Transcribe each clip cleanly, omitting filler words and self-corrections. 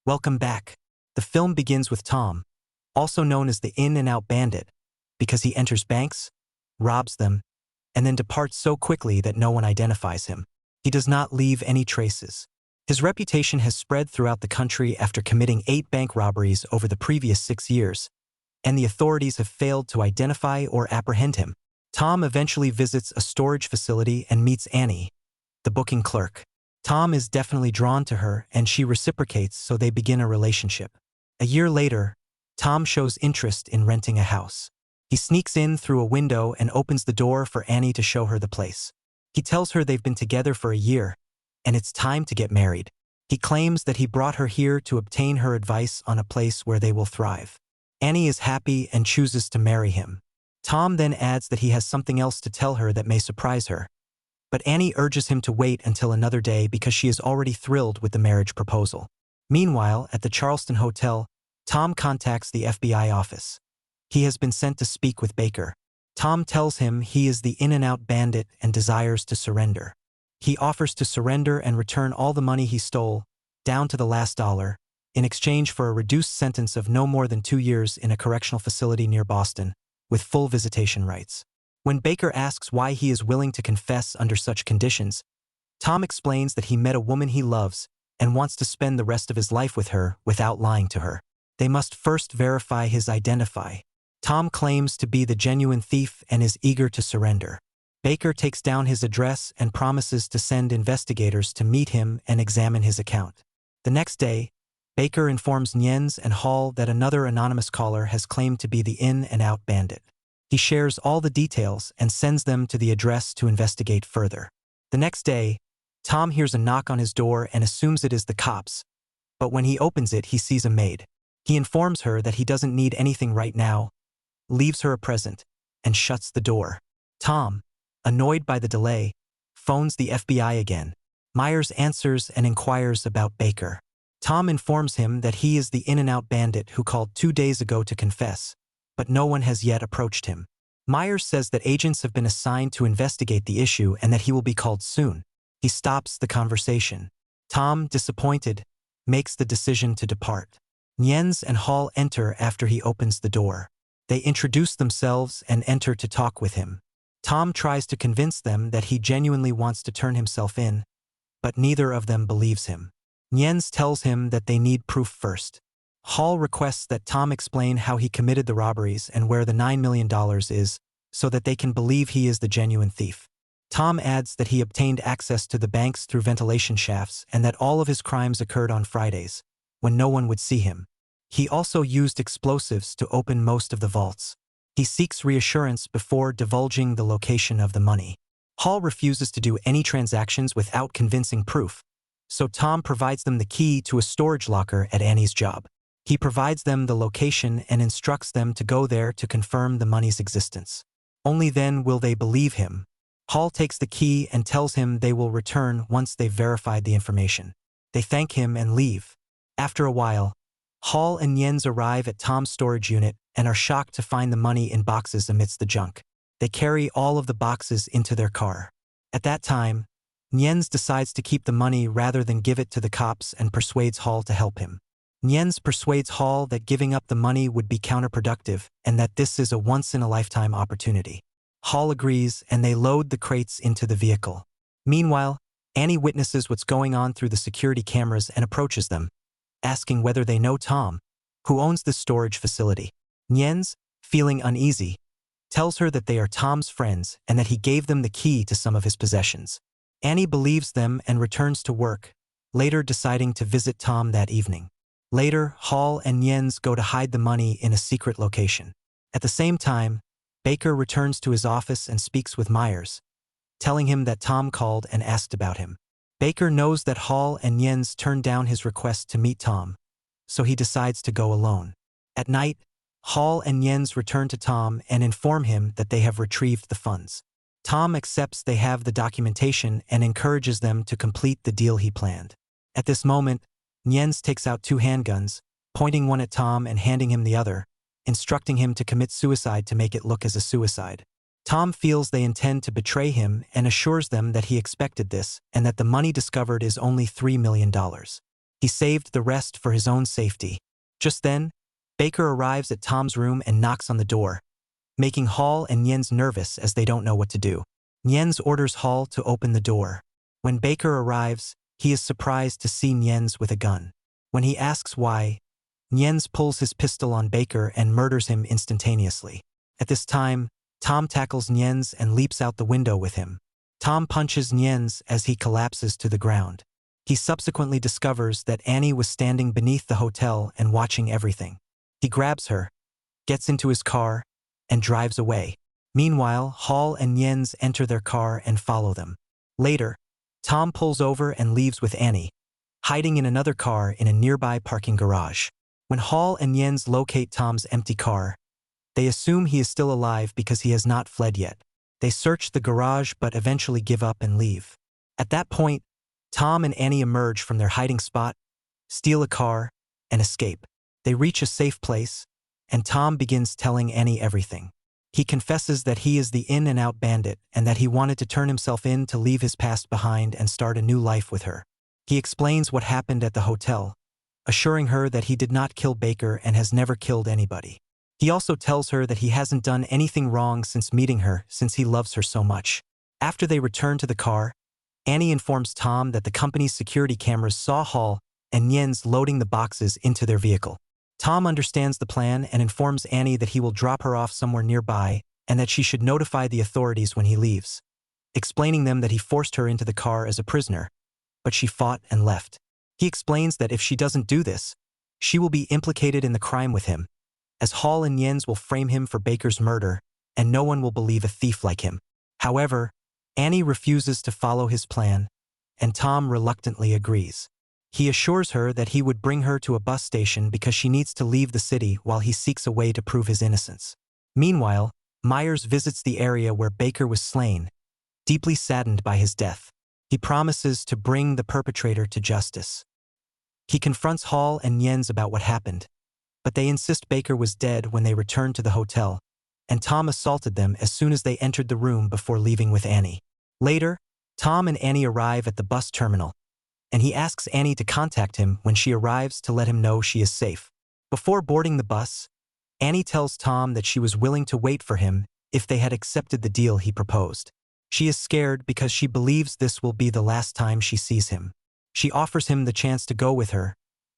Welcome back. The film begins with Tom, also known as the in-and-out bandit, because he enters banks, robs them, and then departs so quickly that no one identifies him. He does not leave any traces. His reputation has spread throughout the country after committing 8 bank robberies over the previous 6 years, and the authorities have failed to identify or apprehend him. Tom eventually visits a storage facility and meets Annie, the booking clerk. Tom is definitely drawn to her, and she reciprocates, so they begin a relationship. A year later, Tom shows interest in renting a house. He sneaks in through a window and opens the door for Annie to show her the place. He tells her they've been together for a year, and it's time to get married. He claims that he brought her here to obtain her advice on a place where they will thrive. Annie is happy and chooses to marry him. Tom then adds that he has something else to tell her that may surprise her. But Annie urges him to wait until another day because she is already thrilled with the marriage proposal. Meanwhile, at the Charleston Hotel, Tom contacts the FBI office. He has been sent to speak with Baker. Tom tells him he is the in-and-out bandit and desires to surrender. He offers to surrender and return all the money he stole, down to the last dollar, in exchange for a reduced sentence of no more than 2 years in a correctional facility near Boston, with full visitation rights. When Baker asks why he is willing to confess under such conditions, Tom explains that he met a woman he loves and wants to spend the rest of his life with her without lying to her. They must first verify his identity. Tom claims to be the genuine thief and is eager to surrender. Baker takes down his address and promises to send investigators to meet him and examine his account. The next day, Baker informs Niens and Hall that another anonymous caller has claimed to be the in-and-out bandit. He shares all the details and sends them to the address to investigate further. The next day, Tom hears a knock on his door and assumes it is the cops, but when he opens it, he sees a maid. He informs her that he doesn't need anything right now, leaves her a present, and shuts the door. Tom, annoyed by the delay, phones the FBI again. Myers answers and inquires about Baker. Tom informs him that he is the in-and-out bandit who called 2 days ago to confess, but no one has yet approached him. Myers says that agents have been assigned to investigate the issue and that he will be called soon. He stops the conversation. Tom, disappointed, makes the decision to depart. Niens and Hall enter after he opens the door. They introduce themselves and enter to talk with him. Tom tries to convince them that he genuinely wants to turn himself in, but neither of them believes him. Niens tells him that they need proof first. Hall requests that Tom explain how he committed the robberies and where the $9 million is, so that they can believe he is the genuine thief. Tom adds that he obtained access to the banks through ventilation shafts and that all of his crimes occurred on Fridays, when no one would see him. He also used explosives to open most of the vaults. He seeks reassurance before divulging the location of the money. Hall refuses to do any transactions without convincing proof, so Tom provides them the key to a storage locker at Annie's job. He provides them the location and instructs them to go there to confirm the money's existence. Only then will they believe him. Hall takes the key and tells him they will return once they've verified the information. They thank him and leave. After a while, Hall and Niens arrive at Tom's storage unit and are shocked to find the money in boxes amidst the junk. They carry all of the boxes into their car. At that time, Niens decides to keep the money rather than give it to the cops and persuades Hall to help him. Niens persuades Hall that giving up the money would be counterproductive and that this is a once-in-a-lifetime opportunity. Hall agrees and they load the crates into the vehicle. Meanwhile, Annie witnesses what's going on through the security cameras and approaches them, asking whether they know Tom, who owns the storage facility. Niens, feeling uneasy, tells her that they are Tom's friends and that he gave them the key to some of his possessions. Annie believes them and returns to work, later deciding to visit Tom that evening. Later, Hall and Niens go to hide the money in a secret location. At the same time, Baker returns to his office and speaks with Myers, telling him that Tom called and asked about him. Baker knows that Hall and Niens turned down his request to meet Tom, so he decides to go alone. At night, Hall and Niens return to Tom and inform him that they have retrieved the funds. Tom accepts they have the documentation and encourages them to complete the deal he planned. At this moment, Niens takes out 2 handguns, pointing one at Tom and handing him the other, instructing him to commit suicide to make it look as a suicide. Tom feels they intend to betray him and assures them that he expected this and that the money discovered is only $3 million. He saved the rest for his own safety. Just then, Baker arrives at Tom's room and knocks on the door, making Hall and Jens nervous as they don't know what to do. Jens orders Hall to open the door. When Baker arrives, he is surprised to see Jens with a gun. When he asks why, Jens pulls his pistol on Baker and murders him instantaneously. At this time, Tom tackles Jens and leaps out the window with him. Tom punches Jens as he collapses to the ground. He subsequently discovers that Annie was standing beneath the hotel and watching everything. He grabs her, gets into his car, and drives away. Meanwhile, Hall and Jens enter their car and follow them. Later, Tom pulls over and leaves with Annie, hiding in another car in a nearby parking garage. When Hall and Jens locate Tom's empty car, they assume he is still alive because he has not fled yet. They search the garage but eventually give up and leave. At that point, Tom and Annie emerge from their hiding spot, steal a car, and escape. They reach a safe place, and Tom begins telling Annie everything. He confesses that he is the in-and-out bandit and that he wanted to turn himself in to leave his past behind and start a new life with her. He explains what happened at the hotel, assuring her that he did not kill Baker and has never killed anybody. He also tells her that he hasn't done anything wrong since meeting her, since he loves her so much. After they return to the car, Annie informs Tom that the company's security cameras saw Hall and Jens loading the boxes into their vehicle. Tom understands the plan and informs Annie that he will drop her off somewhere nearby and that she should notify the authorities when he leaves, explaining them that he forced her into the car as a prisoner, but she fought and left. He explains that if she doesn't do this, she will be implicated in the crime with him, as Hall and Jens will frame him for Baker's murder, and no one will believe a thief like him. However, Annie refuses to follow his plan, and Tom reluctantly agrees. He assures her that he would bring her to a bus station because she needs to leave the city while he seeks a way to prove his innocence. Meanwhile, Myers visits the area where Baker was slain, deeply saddened by his death. He promises to bring the perpetrator to justice. He confronts Hall and Jens about what happened, but they insist Baker was dead when they returned to the hotel, and Tom assaulted them as soon as they entered the room before leaving with Annie. Later, Tom and Annie arrive at the bus terminal, and he asks Annie to contact him when she arrives to let him know she is safe. Before boarding the bus, Annie tells Tom that she was willing to wait for him if they had accepted the deal he proposed. She is scared because she believes this will be the last time she sees him. She offers him the chance to go with her,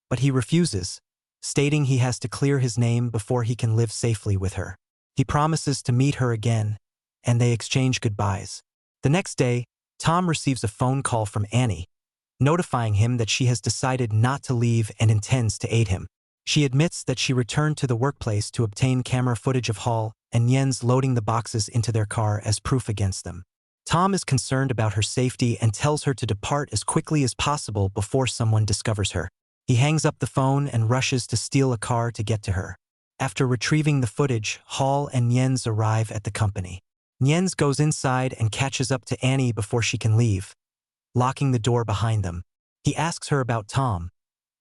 but he refuses, stating he has to clear his name before he can live safely with her. He promises to meet her again, and they exchange goodbyes. The next day, Tom receives a phone call from Annie, notifying him that she has decided not to leave and intends to aid him. She admits that she returned to the workplace to obtain camera footage of Hall and Jens loading the boxes into their car as proof against them. Tom is concerned about her safety and tells her to depart as quickly as possible before someone discovers her. He hangs up the phone and rushes to steal a car to get to her. After retrieving the footage, Hall and Jens arrive at the company. Jens goes inside and catches up to Annie before she can leave, locking the door behind them. He asks her about Tom,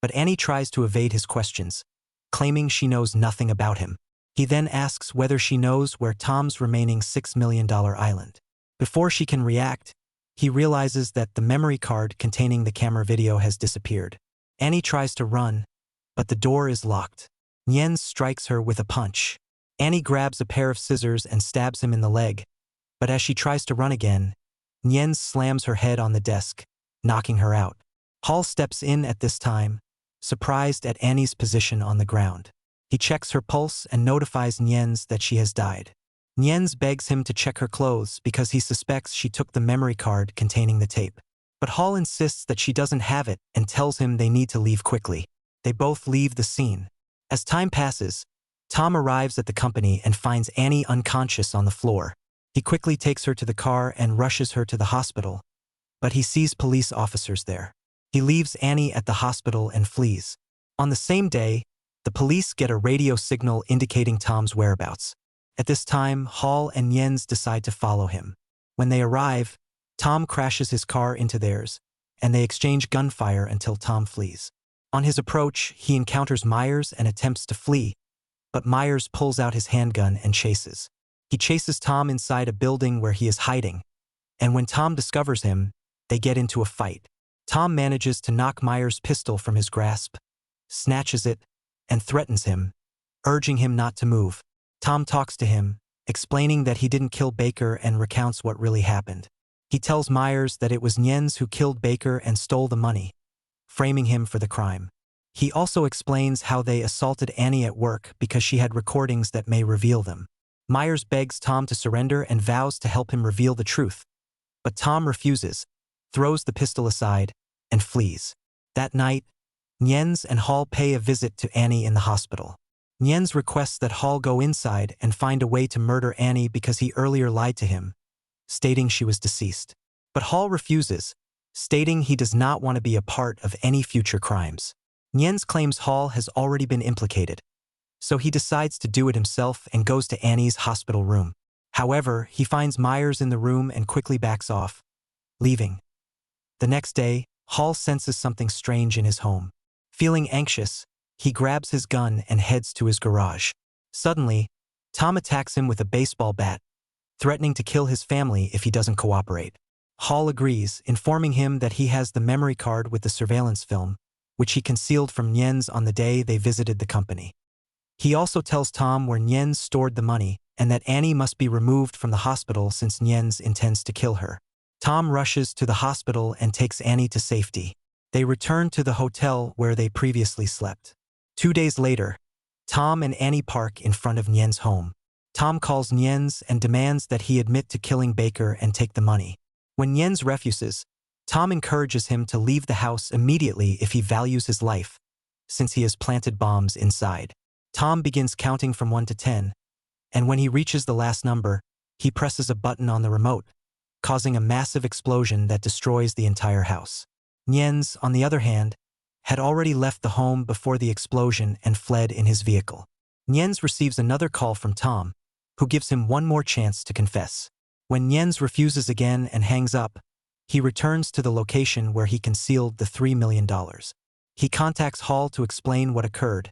but Annie tries to evade his questions, claiming she knows nothing about him. He then asks whether she knows where Tom's remaining $6 million island. Before she can react, he realizes that the memory card containing the camera video has disappeared. Annie tries to run, but the door is locked. Jens strikes her with a punch. Annie grabs a pair of scissors and stabs him in the leg, but as she tries to run again, Jens slams her head on the desk, knocking her out. Hall steps in at this time, surprised at Annie's position on the ground. He checks her pulse and notifies Jens that she has died. Jens begs him to check her clothes because he suspects she took the memory card containing the tape. But Hall insists that she doesn't have it and tells him they need to leave quickly. They both leave the scene. As time passes, Tom arrives at the company and finds Annie unconscious on the floor. He quickly takes her to the car and rushes her to the hospital, but he sees police officers there. He leaves Annie at the hospital and flees. On the same day, the police get a radio signal indicating Tom's whereabouts. At this time, Hall and Jens decide to follow him. When they arrive, Tom crashes his car into theirs, and they exchange gunfire until Tom flees. On his approach, he encounters Myers and attempts to flee, but Myers pulls out his handgun and chases. He He chases Tom inside a building where he is hiding, and when Tom discovers him, they get into a fight. Tom manages to knock Myers' pistol from his grasp, snatches it, and threatens him, urging him not to move. Tom talks to him, explaining that he didn't kill Baker and recounts what really happened. He tells Myers that it was Nyen's who killed Baker and stole the money, framing him for the crime. He also explains how they assaulted Annie at work because she had recordings that may reveal them. Myers begs Tom to surrender and vows to help him reveal the truth, but Tom refuses, throws the pistol aside, and flees. That night, Nyen's and Hall pay a visit to Annie in the hospital. Nyen's requests that Hall go inside and find a way to murder Annie because he earlier lied to him, stating she was deceased. But Hall refuses, stating he does not want to be a part of any future crimes. Nyen's claims Hall has already been implicated, so he decides to do it himself and goes to Annie's hospital room. However, he finds Myers in the room and quickly backs off, leaving. The next day, Hall senses something strange in his home. Feeling anxious, he grabs his gun and heads to his garage. Suddenly, Tom attacks him with a baseball bat, threatening to kill his family if he doesn't cooperate. Hall agrees, informing him that he has the memory card with the surveillance film, which he concealed from Nyen's on the day they visited the company. He also tells Tom where Nyen's stored the money and that Annie must be removed from the hospital since Nyen's intends to kill her. Tom rushes to the hospital and takes Annie to safety. They return to the hotel where they previously slept. 2 days later, Tom and Annie park in front of Nyen's home. Tom calls Nyen's and demands that he admit to killing Baker and take the money. When Nyen's refuses, Tom encourages him to leave the house immediately if he values his life, since he has planted bombs inside. Tom begins counting from 1 to 10, and when he reaches the last number, he presses a button on the remote, causing a massive explosion that destroys the entire house. Nyen's, on the other hand, had already left the home before the explosion and fled in his vehicle. Nyen's receives another call from Tom, who gives him one more chance to confess. When Nyen's refuses again and hangs up, he returns to the location where he concealed the $3 million. He contacts Hall to explain what occurred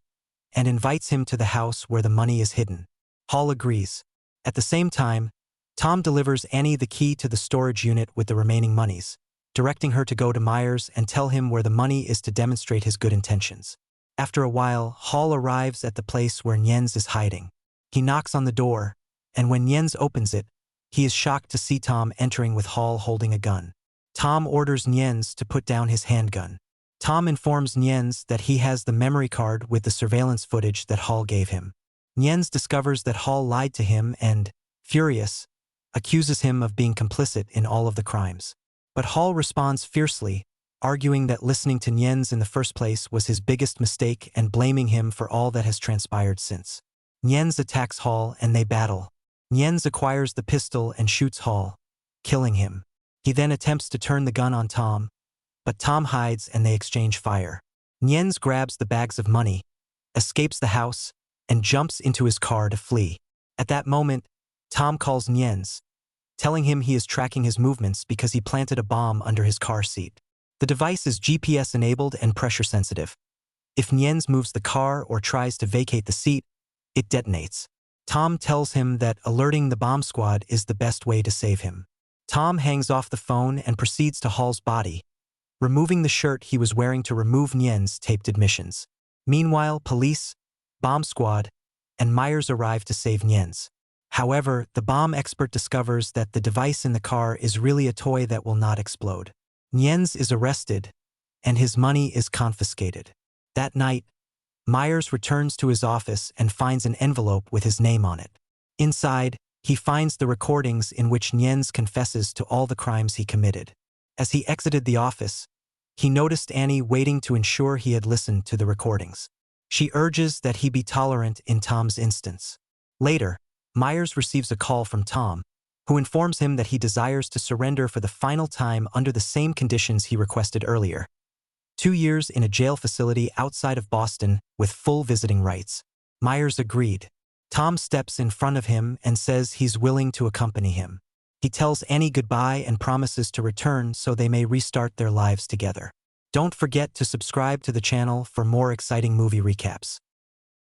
and invites him to the house where the money is hidden. Hall agrees. At the same time, Tom delivers Annie the key to the storage unit with the remaining monies, directing her to go to Myers and tell him where the money is to demonstrate his good intentions. After a while, Hall arrives at the place where Nyen's is hiding. He knocks on the door, and when Nyen's opens it, he is shocked to see Tom entering with Hall holding a gun. Tom orders Nyen's to put down his handgun. Tom informs Nyen's that he has the memory card with the surveillance footage that Hall gave him. Nyen's discovers that Hall lied to him and, furious, accuses him of being complicit in all of the crimes. But Hall responds fiercely, arguing that listening to Nyen's in the first place was his biggest mistake and blaming him for all that has transpired since. Nyen's attacks Hall and they battle. Nyen's acquires the pistol and shoots Hall, killing him. He then attempts to turn the gun on Tom, but Tom hides and they exchange fire. Nyen's grabs the bags of money, escapes the house, and jumps into his car to flee. At that moment, Tom calls Nyen's, telling him he is tracking his movements because he planted a bomb under his car seat. The device is GPS-enabled and pressure-sensitive. If Nyen's moves the car or tries to vacate the seat, it detonates. Tom tells him that alerting the bomb squad is the best way to save him. Tom hangs off the phone and proceeds to Hall's body, removing the shirt he was wearing to remove Nyen's taped admissions. Meanwhile, police, bomb squad, and Myers arrive to save Nyen's. However, the bomb expert discovers that the device in the car is really a toy that will not explode. Nyen's is arrested, and his money is confiscated. That night, Myers returns to his office and finds an envelope with his name on it. Inside, he finds the recordings in which Nyen's confesses to all the crimes he committed. As he exited the office, he noticed Annie waiting to ensure he had listened to the recordings. She urges that he be tolerant in Tom's instance. Later, Myers receives a call from Tom, who informs him that he desires to surrender for the final time under the same conditions he requested earlier. 2 years in a jail facility outside of Boston with full visiting rights. Myers agreed. Tom steps in front of him and says he's willing to accompany him. He tells Annie goodbye and promises to return so they may restart their lives together. Don't forget to subscribe to the channel for more exciting movie recaps.